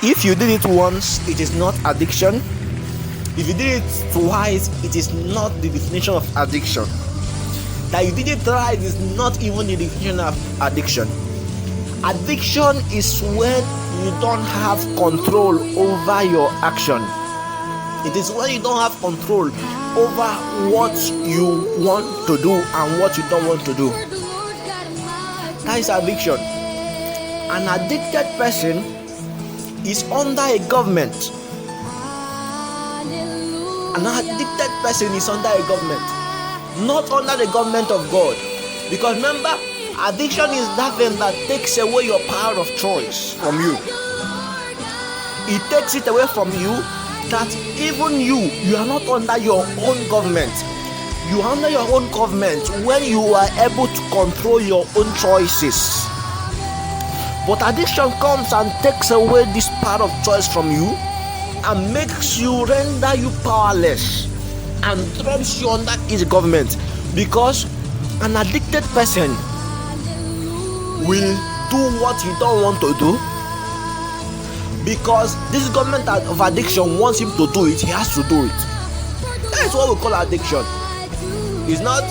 If you did it once, it is not addiction. If you did it twice, it is not the definition of addiction. That you did it thrice is not even the definition of addiction. Addiction is when you don't have control over your action. It is when you don't have control over what you want to do and what you don't want to do. That is addiction. An addicted person is under a government. An addicted person is under a government, not under the government of God. Because remember, addiction is that thing that takes away your power of choice from you. It takes it away from you that even you are not under your own government. You are under your own government when you are able to control your own choices. But addiction comes and takes away this power of choice from you and makes you render you powerless and drops you under its government. Because an addicted person will do what you don't want to do, because this government of addiction wants him to do it, he has to do it. That is what we call addiction. It's not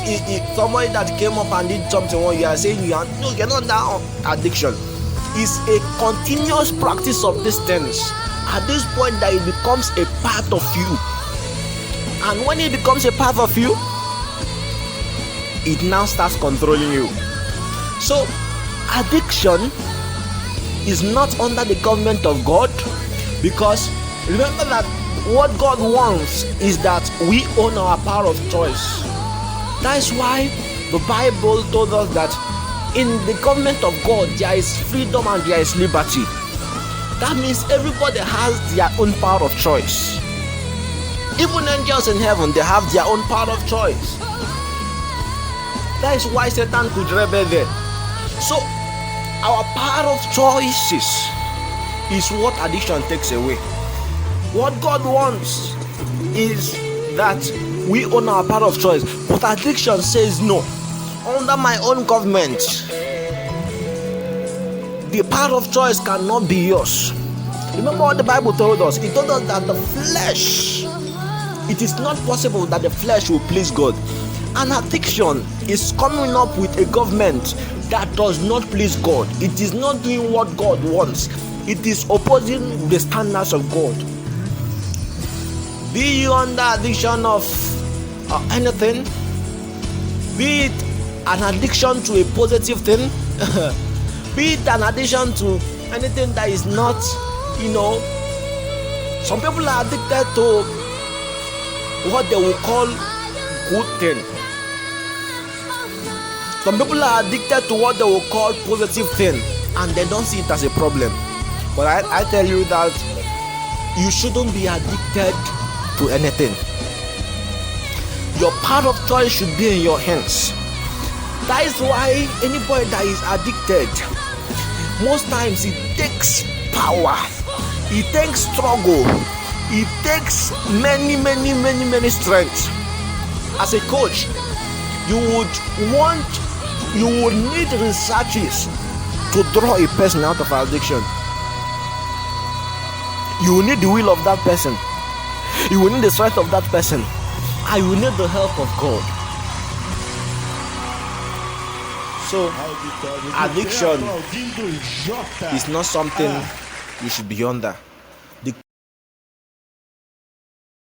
somebody that came up and did something when you are saying you're not that addiction. It's a continuous practice of these things. At this point that it becomes a part of you. And when it becomes a part of you, it now starts controlling you. So addiction is not under the government of God, because remember that what God wants is that we own our power of choice. That is why the Bible told us that in the government of God there is freedom and there is liberty. That means everybody has their own power of choice. Even angels in heaven, they have their own power of choice. That is why Satan could rebel there. So our power of choices is what addiction takes away. What God wants is that we own our power of choice, but addiction says no. Under my own government, the power of choice cannot be yours. Remember what the Bible told us? It told us that the flesh, it is not possible that the flesh will please God. An addiction is coming up with a government that does not please God. It is not doing what God wants. It is opposing the standards of God. Be you under addiction of anything, be it an addiction to a positive thing, be it an addiction to anything that is not, some people are addicted to what they will call good thing. Some people are addicted to what they will call positive thing, and they don't see it as a problem. But I tell you that you shouldn't be addicted to anything. Your power of choice should be in your hands. That is why anybody that is addicted, most times it takes power, it takes struggle, it takes many strengths. As a coach, you would need researches to draw a person out of addiction. You will need the will of that person. You will need the strength of that person. I will need the help of God. So, addiction is not something you should be under.